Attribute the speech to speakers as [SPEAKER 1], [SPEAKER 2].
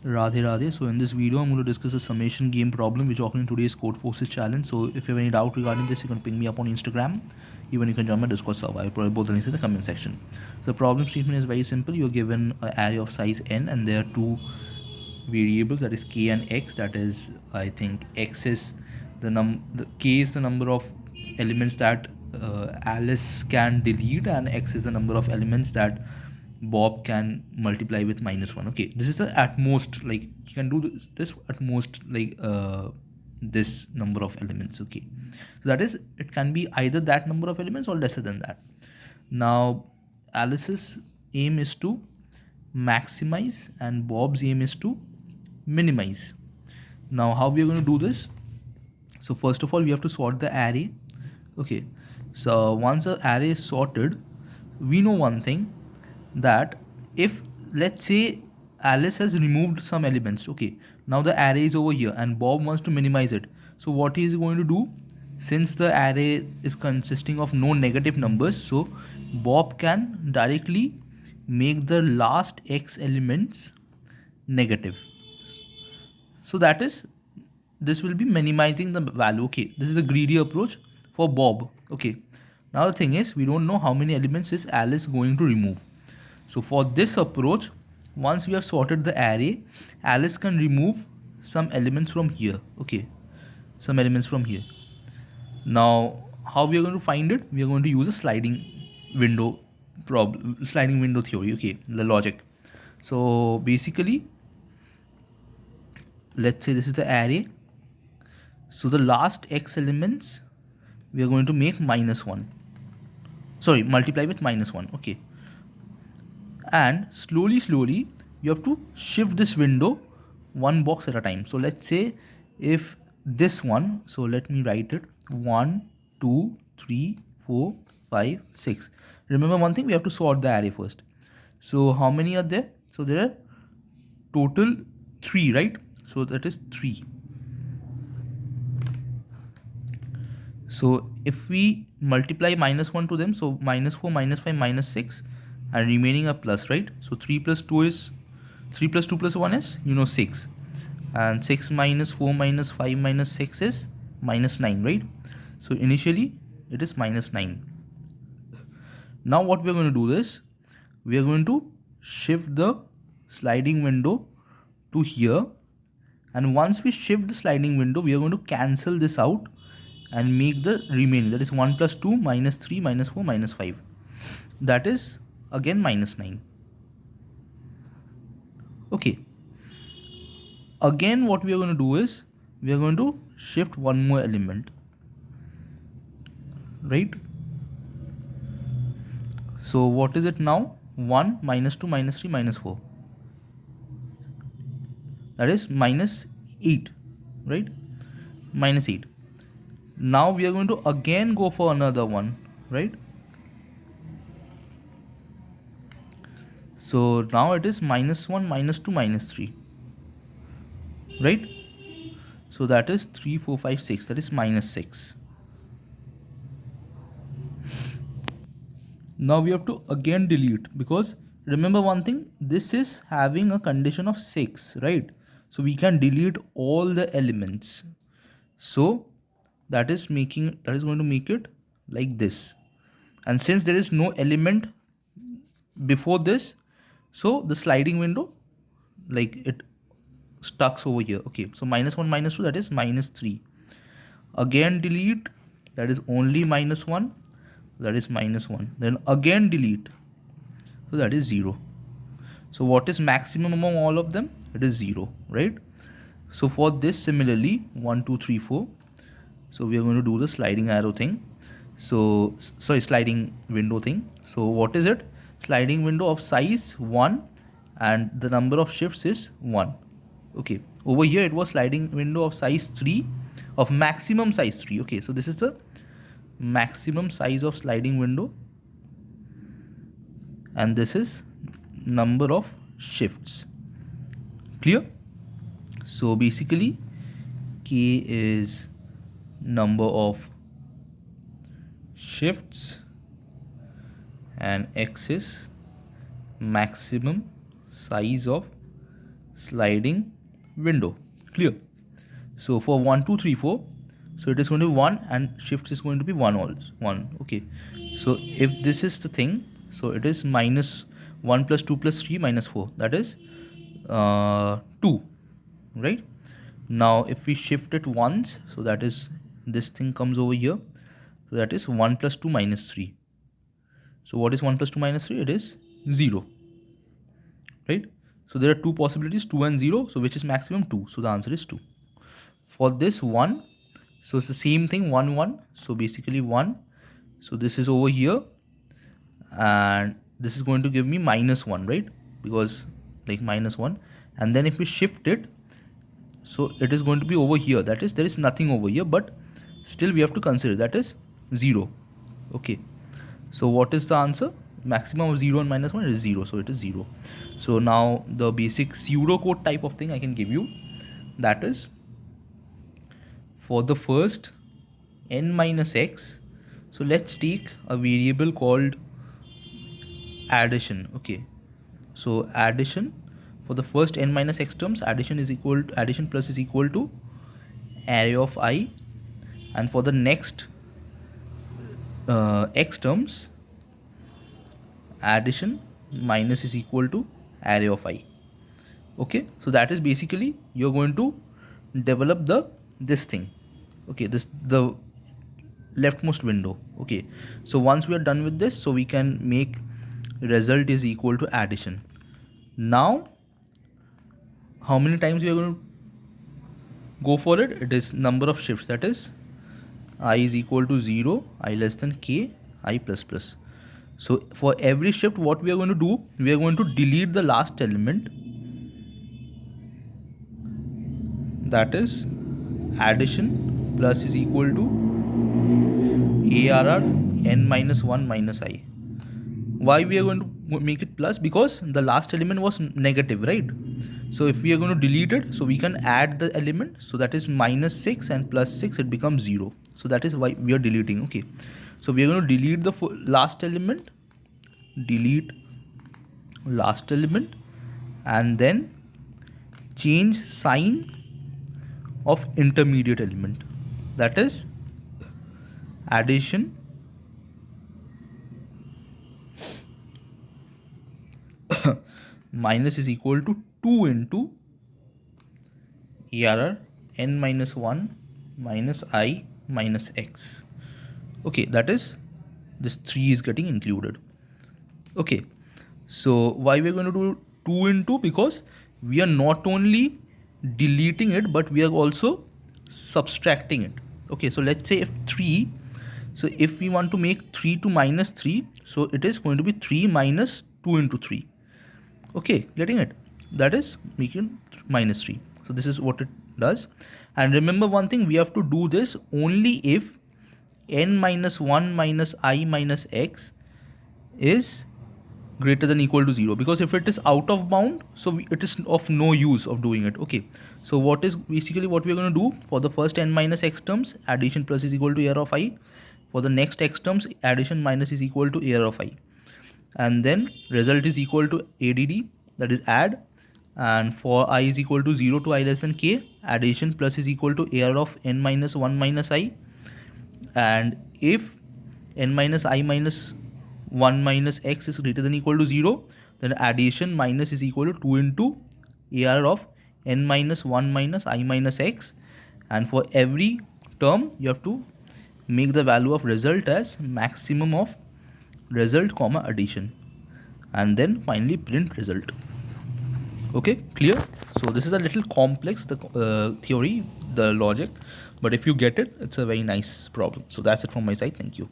[SPEAKER 1] Radhe Radhe. So in this video, I'm going to discuss a summation game problem which occurred in today's CODEFORCES challenge. So if you have any doubt regarding this, you can ping me up on Instagram. Even you can join my Discord server. I'll provide both the links in the comment section. So the problem statement is very simple. You're given an array of size n, and there are two variables, that is k and x. That is, I think x is the k is the number of elements that Alice can delete, and x is the number of elements that Bob can multiply with -1. Okay, this is the at most, like you can do this at most, like this number of elements. Okay, so that is, it can be either that number of elements or lesser than that. Now Alice's aim is to maximize and Bob's aim is to minimize. Now how we are going to do this? So first of all, we have to sort the array. Okay, so once the array is sorted, we know one thing, that if, let's say, Alice has removed some elements, okay, now the array is over here and Bob wants to minimize it. So what he is going to do, since the array is consisting of no negative numbers, so Bob can directly make the last x elements negative. So that is, this will be minimizing the value. Okay, this is a greedy approach for Bob. Okay, now the thing is, we don't know how many elements is Alice going to remove. So for this approach, once we have sorted the array, Alice can remove some elements from here. Okay, some elements from here. Now how we are going to find it? We are going to use a sliding window theory. Okay, the logic. So basically, let's say this is the array. So the last x elements we are going to make -1. Sorry, multiply with -1. Okay, and slowly you have to shift this window one box at a time. So let's say if this one, so let me write it, 1 2 3 4 5 6. Remember one thing, we have to sort the array first. So how many are there? So there are total 3, right? So that is 3. So if we multiply -1 to them, so -4 -5 -6, and remaining a plus, right? So 3 plus 2 is 3 plus 2 plus 1 is 6, and 6 minus 4 minus 5 minus 6 is -9, right? So initially it is -9. Now what we are going to do is, we are going to shift the sliding window to here, and once we shift the sliding window, we are going to cancel this out and make the remaining, that is 1 plus 2 minus 3 minus 4 minus 5, that is again -9. Okay, again what we are going to do is, we are going to shift one more element, right? So what is it now? 1 minus 2 minus 3 minus 4, that is -8, right? -8. Now we are going to again go for another one, right? So now it is -1 -2 -3, right? So that is 3 4 5 6, that is -6. Now we have to again delete, because remember one thing, this is having a condition of 6, right? So we can delete all the elements. So that is going to make it like this. And since there is no element before this, so the sliding window, like, it stucks over here. Okay, so -1 -2, that is -3. Again delete, that is only -1, that is -1. Then again delete, so that is 0. So what is maximum among all of them? It is 0, right? So for this, similarly, 1 2 3 4, so we are going to do the sliding arrow thing. So sorry, sliding window thing. So what is it? Sliding window of size 1, and the number of shifts is 1. Okay, over here it was sliding window of size 3, of maximum size 3. Okay, so this is the maximum size of sliding window, and this is number of shifts. Clear? So basically, k is number of shifts and x is maximum size of sliding window. Clear? So for 1 2 3 4, so it is going to be 1 and shift is going to be 1 also 1. Okay, so if this is the thing, so it is minus 1 plus 2 plus 3 minus 4, that is 2, right? Now if we shift it once, so that is this thing comes over here, so that is 1 plus 2 minus 3. So what is 1 plus 2 minus 3? It is 0, right? So there are two possibilities, 2 and 0, so which is maximum? 2, so the answer is 2. For this 1, so it's the same thing, 1 1, so basically 1, so this is over here and this is going to give me minus 1, right? Because like minus 1, and then if we shift it, so it is going to be over here, that is there is nothing over here, but still we have to consider that is 0. Okay, so what is the answer? Maximum of 0 and minus 1 is 0, so it is 0. So now the basic pseudocode type of thing I can give you, that is for the first n minus x, so let's take a variable called addition. Okay, so addition for the first n minus x terms, addition is equal to, addition plus is equal to array of I, and for the next x terms, addition minus is equal to array of I. Okay, so that is basically you're going to develop this thing. Okay, this the leftmost window. Okay, so once we are done with this, so we can make result is equal to addition. Now how many times we are going to go for it? It is number of shifts, that is I is equal to 0, I less than k, I plus plus. So for every shift, what we are going to do, we are going to delete the last element, that is addition plus is equal to ARR n minus 1 minus I. Why we are going to make it plus? Because the last element was negative, right? So if we are going to delete it, so we can add the element, so that is minus 6 and plus 6, it becomes 0. So that is why we are deleting. Okay, so we are going to delete the last element, delete last element, and then change sign of intermediate element, that is addition minus is equal to 2 into ARR n minus 1 minus I minus x. Okay, that is this 3 is getting included. Okay, so why we are going to do 2 into? Because we are not only deleting it, but we are also subtracting it. Okay, so let's say if 3, so if we want to make 3 to minus 3, so it is going to be 3 minus 2 into 3. Okay, getting it? That is making minus 3. So this is what it does. And remember one thing, we have to do this only if n minus 1 minus I minus x is greater than equal to 0, because if it is out of bound, so it is of no use of doing it. Okay, so what is basically what we are going to do for the first n minus x terms, addition plus is equal to AR of I. For the next x terms, addition minus is equal to AR of I, and then result is equal to ADD, that is add, and for I is equal to 0 to I less than k, addition plus is equal to AR of n minus 1 minus I, and if n minus I minus 1 minus x is greater than equal to 0, then addition minus is equal to 2 into AR of n minus 1 minus I minus x, and for every term you have to make the value of result as maximum of result comma addition, and then finally print result. Okay, clear? So this is a little complex, the theory, the logic, but if you get it, it's a very nice problem. So that's it from my side. Thank you.